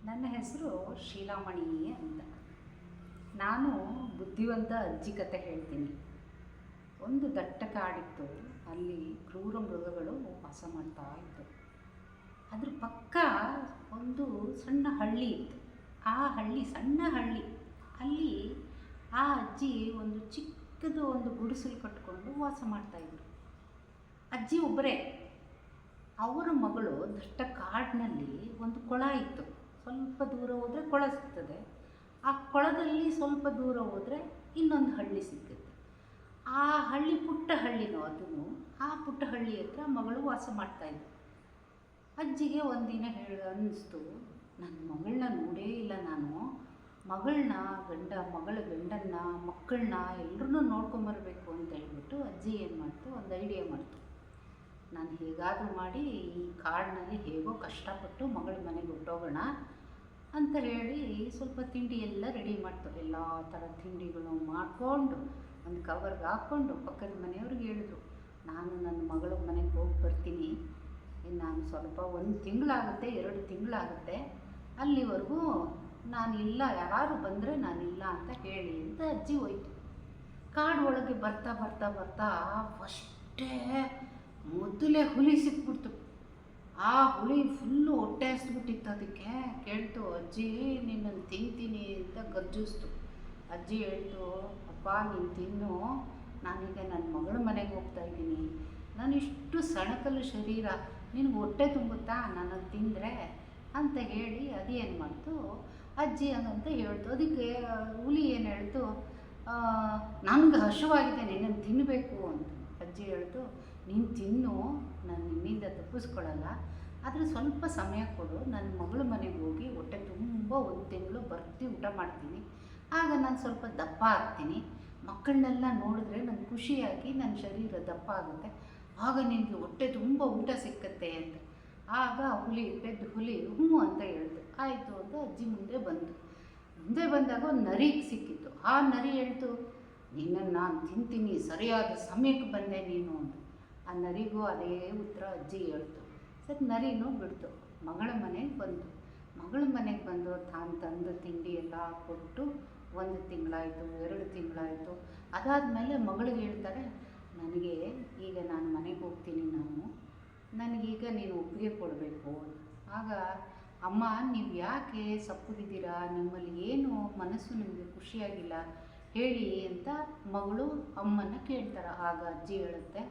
ನನ್ನ ಹೆಸರು ಶೀಲಾಮಣಿ ಅಂತ. ನಾನು ಬುದ್ಧಿವಂತ ಅಜ್ಜಿ ಕತೆ ಹೇಳ್ತೀನಿ. ಒಂದು ದಟ್ಟ ಕಾಡಿತ್ತು. ಅಲ್ಲಿ ಕ್ರೂರ ಮೃಗಗಳು ವಾಸ ಮಾಡ್ತಾ ಇತ್ತು. ಅದ್ರ ಪಕ್ಕ ಒಂದು ಸಣ್ಣ ಹಳ್ಳಿ ಇತ್ತು. ಆ ಹಳ್ಳಿ ಸಣ್ಣ ಹಳ್ಳಿ. ಅಲ್ಲಿ ಆ ಅಜ್ಜಿ ಒಂದು ಚಿಕ್ಕದು ಒಂದು ಗುಡಿಸಲು ಕಟ್ಟಿಕೊಂಡು ವಾಸ ಮಾಡ್ತಾಯಿದ್ರು. ಅಜ್ಜಿ ಒಬ್ಬರೇ. ಅವರ ಮಗಳು ದಟ್ಟ ಕಾಡಿನಲ್ಲಿ ಒಂದು ಕೊಳ ಇತ್ತು. ಸ್ವಲ್ಪ ದೂರ ಹೋದರೆ ಕೊಳ ಸಿಗ್ತದೆ. ಆ ಕೊಳದಲ್ಲಿ ಸ್ವಲ್ಪ ದೂರ ಹೋದರೆ ಇನ್ನೊಂದು ಹಳ್ಳಿ ಸಿಗ್ತದೆ. ಆ ಹಳ್ಳಿ ಪುಟ್ಟ ಹಳ್ಳಿನೋ ಅದನ್ನು. ಆ ಪುಟ್ಟ ಹಳ್ಳಿ ಹತ್ರ ಮಗಳು ವಾಸ ಮಾಡ್ತಾಯಿದ್ರು. ಅಜ್ಜಿಗೆ ಒಂದಿನ ಅನ್ನಿಸ್ತು, ನನ್ನ ಮಗಳನ್ನ ನೋಡೇ ಇಲ್ಲ ನಾನು. ಮಗಳ ಗಂಡನ್ನ ಮಕ್ಕಳನ್ನ ಎಲ್ಲರನ್ನೂ ನೋಡ್ಕೊಂಬರ್ಬೇಕು ಅಂತ ಹೇಳ್ಬಿಟ್ಟು ಅಜ್ಜಿ ಏನು ಮಾಡ್ತು, ಒಂದು ಐಡಿಯಾ ಮಾಡ್ತು. ನಾನು ಹೇಗಾದರೂ ಮಾಡಿ ಈ ಕಾಡಿನಲ್ಲಿ ಹೇಗೋ ಕಷ್ಟಪಟ್ಟು ಮಗಳ ಮನೆಗೆ ಹೊಟ್ಟೋಗೋಣ ಅಂತ ಹೇಳಿ ಸ್ವಲ್ಪ ತಿಂಡಿ ಎಲ್ಲ ರೆಡಿ ಮಾಡ್ತು. ಎಲ್ಲ ಥರ ತಿಂಡಿಗಳು ಮಾಡಿಕೊಂಡು ಒಂದು ಕವರ್ಗೆ ಹಾಕ್ಕೊಂಡು ಪಕ್ಕದ ಮನೆಯವ್ರಿಗೆ ಹೇಳಿದ್ರು, ನಾನು ನನ್ನ ಮಗಳ ಮನೆಗೆ ಹೋಗಿ ಬರ್ತೀನಿ. ನಾನು ಸ್ವಲ್ಪ 1 ತಿಂಗಳಾಗುತ್ತೆ 2 ತಿಂಗಳಾಗುತ್ತೆ, ಅಲ್ಲಿವರೆಗೂ ನಾನಿಲ್ಲ, ಯಾರು ಬಂದರೆ ನಾನಿಲ್ಲ ಅಂತ ಹೇಳಿ ಅಂತ ಅಜ್ಜಿ ಹೋಯ್ತು. ಕಾಡು ಒಳಗೆ ಬರ್ತಾ ಬರ್ತಾ ಬರ್ತಾ ಫಸ್ಟೇ ಮೊದಲೇ ಹುಲಿ ಸಿಕ್ಬಿಡ್ತು. ಆ ಹುಲಿ ಫುಲ್ಲು ಹೊಟ್ಟೆ ಹಸ್ಬಿಟ್ಟಿತ್ತು. ಅದಕ್ಕೆ ಕೇಳ್ತು, ಅಜ್ಜಿ ನಿನ್ನನ್ನು ತಿಂತೀನಿ ಅಂತ ಗರ್ಜಿಸ್ತು. ಅಜ್ಜಿ ಹೇಳ್ತು, ಅಪ್ಪ ನೀನು ತಿನ್ನು, ನಾನೀಗ ನನ್ನ ಮಗಳ ಮನೆಗೆ ಹೋಗ್ತಾಯಿದ್ದೀನಿ. ನಾನು ಇಷ್ಟು ಸಣಕಲು ಶರೀರ, ನಿನಗೆ ಹೊಟ್ಟೆ ತುಂಬುತ್ತಾ ನಾನು ತಿಂದರೆ ಅಂತ ಹೇಳಿ ಅದೇನು ಮಾಡ್ತು, ಅಜ್ಜಿ ಹಂಗಂತ ಹೇಳ್ತು. ಅದಕ್ಕೆ ಹುಲಿ ಏನು ಹೇಳ್ತು, ನನಗೆ ಹಸುವಾಗಿದೆ, ನಿನ್ನನ್ನು ತಿನ್ನಬೇಕು ಅಂತ. ಅಜ್ಜಿ ಹೇಳ್ತು, ನೀನು ತಿನ್ನು, ನಾನು ನಿನ್ನಿಂದ ತಪ್ಪಿಸ್ಕೊಳ್ಳಲ್ಲ, ಆದರೆ ಸ್ವಲ್ಪ ಸಮಯ ಕೊಡು, ನನ್ನ ಮಗಳ ಮನೆಗೆ ಹೋಗಿ ಹೊಟ್ಟೆ ತುಂಬ 1 ತಿಂಗಳು ಊಟ ಮಾಡ್ತೀನಿ. ಆಗ ನಾನು ಸ್ವಲ್ಪ ದಪ್ಪ ಆಗ್ತೀನಿ. ಮಕ್ಕಳನ್ನೆಲ್ಲ ನೋಡಿದ್ರೆ ನನಗೆ ಖುಷಿಯಾಗಿ ನನ್ನ ಶರೀರ ದಪ್ಪ ಆಗುತ್ತೆ. ಆಗ ನಿನಗೆ ಹೊಟ್ಟೆ ತುಂಬ ಊಟ ಸಿಕ್ಕತ್ತೆ ಅಂತ. ಆಗ ಪೆದ್ದ ಹುಲಿ ಹ್ಞೂ ಅಂತ ಹೇಳ್ತು. ಆಯಿತು ಅಂತ ಅಜ್ಜಿ ಮುಂದೆ ಬಂದಾಗ ಒಂದು ನರಿ ಸಿಕ್ಕಿತ್ತು. ಆ ನರಿ ಹೇಳ್ತು, ನಿನ್ನನ್ನು ನಾನು ತಿಂತೀನಿ, ಸರಿಯಾದ ಸಮಯಕ್ಕೆ ಬಂದೆ ನೀನು ಅಂತ. ಆ ನರಿಗೂ ಅದೇ ಉತ್ತರ ಅಜ್ಜಿ ಹೇಳ್ತು. ಸರಿ, ನರಿನೂ ಬಿಡ್ತು. ಮಗಳ ಮನೆಗೆ ಬಂದು ತಾನು ತಂದು ತಿಂಡಿ ಎಲ್ಲ ಕೊಟ್ಟು 1 ತಿಂಗಳಾಯಿತು 2 ತಿಂಗಳಾಯಿತು. ಅದಾದಮೇಲೆ ಮಗಳಿಗೆ ಹೇಳ್ತಾರೆ, ನನಗೆ ಈಗ ನಾನು ಮನೆಗೆ ಹೋಗ್ತೀನಿ, ನನಗೀಗ ನೀನು ಒಪ್ಪಿಗೆ ಕೊಡಬೇಕು. ಆಗ ಅಮ್ಮ, ನೀವು ಯಾಕೆ ಸಪ್ಪಗಿದ್ದೀರಾ, ನಿಮ್ಮಲ್ಲಿ ಏನು ಮನಸ್ಸು ನಿಮಗೆ ಖುಷಿಯಾಗಿಲ್ಲ ಹೇಳಿ ಅಂತ ಮಗಳು ಅಮ್ಮನ ಕೇಳ್ತಾರೆ. ಆಗ ಅಜ್ಜಿ ಹೇಳುತ್ತೆ,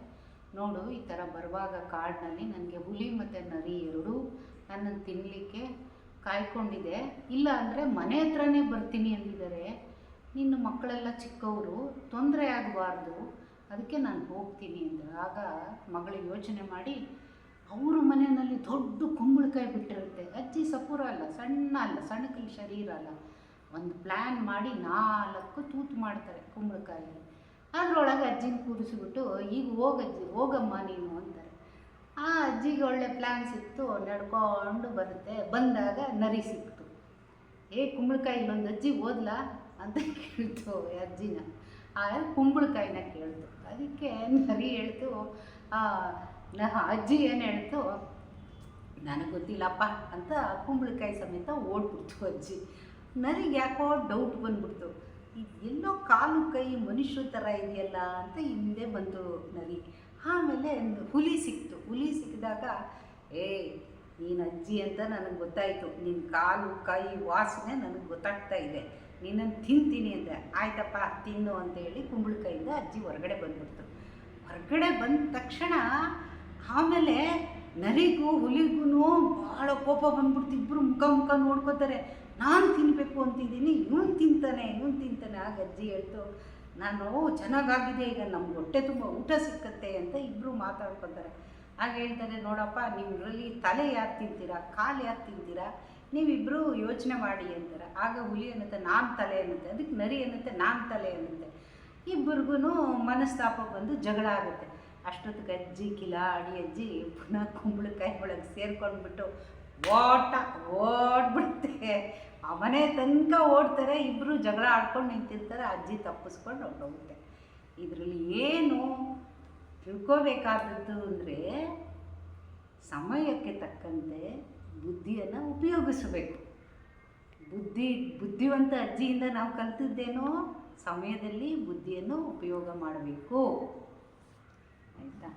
ನೋಡು, ಈ ಥರ ಬರುವಾಗ ಕಾಡಿನಲ್ಲಿ ನನಗೆ ಹುಲಿ ಮತ್ತು ನರಿ ಎರಡೂ ನನ್ನನ್ನು ತಿನ್ನಲಿಕ್ಕೆ ಕಾಯ್ಕೊಂಡಿದೆ. ಇಲ್ಲ ಅಂದರೆ ಮನೆ ಹತ್ರನೇ ಬರ್ತೀನಿ ಅಂದಿದ್ದಾರೆ. ನಿನ್ನ ಮಕ್ಕಳೆಲ್ಲ ಚಿಕ್ಕವರು, ತೊಂದರೆ ಆಗಬಾರ್ದು, ಅದಕ್ಕೆ ನಾನು ಹೋಗ್ತೀನಿ ಅಂದರೆ. ಆಗ ಮಗಳು ಯೋಚನೆ ಮಾಡಿ ಅವ್ರ ಮನೆಯಲ್ಲಿ ದೊಡ್ಡ ಕುಂಬಳಕಾಯಿ ಬಿಟ್ಟಿರುತ್ತೆ. ಅಜ್ಜಿ ಸಪೂರ ಅಲ್ಲ, ಸಣ್ಣಕಲಿ ಶರೀರ ಅಲ್ಲ. ಒಂದು ಪ್ಲ್ಯಾನ್ ಮಾಡಿ 4 ತೂತು ಮಾಡ್ತಾರೆ ಕುಂಬಳಕಾಯಿ. ಅದರೊಳಗೆ ಅಜ್ಜಿನ ಕೂರಿಸ್ಬಿಟ್ಟು, ಈಗ ಹೋಗಮ್ಮ ನೀನು ಅಂತಾರೆ. ಆ ಅಜ್ಜಿಗೆ ಒಳ್ಳೆ ಪ್ಲ್ಯಾನ್ ಸಿಕ್ತು. ನಡ್ಕೊಂಡು ಬಂದಾಗ ನರಿ ಸಿಕ್ತು. ಕುಂಬಳಕಾಯಿ ಇಲ್ಲೊಂದು ಅಜ್ಜಿ ಓದ್ಲಾ ಅಂತ ಕೇಳ್ತು ಅಜ್ಜಿನ. ಆ ಕುಂಬಳಕಾಯಿನ ಕೇಳ್ತು. ಅದಕ್ಕೆ ನರಿ ಹೇಳ್ತು, ಅಜ್ಜಿ ಏನು ಹೇಳ್ತು, ನನಗೆ ಗೊತ್ತಿಲ್ಲಪ್ಪ ಅಂತ ಕುಂಬಳಕಾಯಿ ಸಮೇತ ಓಡ್ಬಿಡ್ತು ಅಜ್ಜಿ. ನರಿಗೆ ಯಾಕೋ ಡೌಟ್ ಬಂದ್ಬಿಡ್ತು, ಎಲ್ಲೋ ಕಾಲು ಕೈ ಮನುಷ್ಯರ ಥರ ಇದೆಯಲ್ಲ ಅಂತ ಹಿಂದೆ ಬಂತು ನರಿ. ಆಮೇಲೆ ಹುಲಿ ಸಿಕ್ಕಿದಾಗ, ನೀನು ಅಜ್ಜಿ ಅಂತ ನನಗೆ ಗೊತ್ತಾಯಿತು, ನಿನ್ನ ಕಾಲು ಕೈ ವಾಸನೆ ನನಗೆ ಗೊತ್ತಾಗ್ತಾ ಇದೆ, ನಿನ್ನನ್ನು ತಿಂತೀನಿ ಅಂದೆ. ಆಯ್ತಪ್ಪ ತಿನ್ನು ಅಂತೇಳಿ ಕುಂಬಳಕಾಯಿಂದ ಅಜ್ಜಿ ಹೊರಗಡೆ ಬಂದ್ಬಿಡ್ತು. ಹೊರಗಡೆ ಬಂದ ತಕ್ಷಣ ಆಮೇಲೆ ನರಿಗೂ ಹುಲಿಗೂ ಭಾಳ ಕೋಪ ಬಂದ್ಬಿಡ್ತು. ಇಬ್ಬರು ಮುಖ ನೋಡ್ಕೋತಾರೆ. ನಾನು ತಿನ್ನಬೇಕು ಅಂತಿದ್ದೀನಿ, ಇವನು ತಿಂತಾನೆ. ಆಗ ಅಜ್ಜಿ ಹೇಳ್ತು, ನಾನು ಚೆನ್ನಾಗಾಗಿದೆ, ಈಗ ನಮ್ಗೆ ಹೊಟ್ಟೆ ತುಂಬ ಊಟ ಸಿಕ್ಕತ್ತೆ ಅಂತ ಇಬ್ಬರು ಮಾತಾಡ್ಕೊತಾರೆ. ಆಗ ಹೇಳ್ತಾರೆ, ನೋಡಪ್ಪ, ನೀವಿರಲಿ ತಲೆ ಯಾರು ತಿಂತೀರಾ, ಕಾಲು ಯಾರು ತಿಂತೀರಾ, ನೀವಿಬ್ಬರು ಯೋಚನೆ ಮಾಡಿ ಅಂತಾರೆ. ಆಗ ಹುಲಿ ಅನ್ನುತ್ತೆ, ನಾನು ತಲೆ ಅನ್ನುತ್ತೆ. ಅದಕ್ಕೆ ನರಿ ಅನ್ನುತ್ತೆ, ನಾನು ತಲೆ ಅನ್ನುತ್ತೆ. ಇಬ್ಬರಿಗೂ ಮನಸ್ತಾಪ ಬಂದು ಜಗಳ ಆಗುತ್ತೆ. ಅಷ್ಟೊತ್ತಿಗೆ ಅಜ್ಜಿ ಕಿಲಾಡಿ ಅಜ್ಜಿ ಪುನಃ ಕುಂಬಳಕಾಯಿ ಒಳಗೆ ಸೇರ್ಕೊಂಡ್ಬಿಟ್ಟು ಓಡ್ಬಿಡುತ್ತೆ. ಆ ಮನೆ ತನಕ ಓಡ್ತಾರೆ. ಇಬ್ಬರು ಜಗಳ ಆಡ್ಕೊಂಡು ನಿಂತಿರ್ತಾರೆ. ಅಜ್ಜಿ ತಪ್ಪಿಸ್ಕೊಂಡು ಹೊರಟೋಗುತ್ತೆ. ಇದರಲ್ಲಿ ಏನು ತಿಳ್ಕೋಬೇಕಾದದ್ದು ಅಂದರೆ, ಸಮಯಕ್ಕೆ ತಕ್ಕಂತೆ ಬುದ್ಧಿಯನ್ನು ಉಪಯೋಗಿಸಬೇಕು. ಬುದ್ಧಿವಂತ ಅಜ್ಜಿಯಿಂದ ನಾವು ಕಲ್ತಿದ್ದೇನೋ ಸಮಯದಲ್ಲಿ ಬುದ್ಧಿಯನ್ನು ಉಪಯೋಗ ಮಾಡಬೇಕು, ಆಯಿತಾ.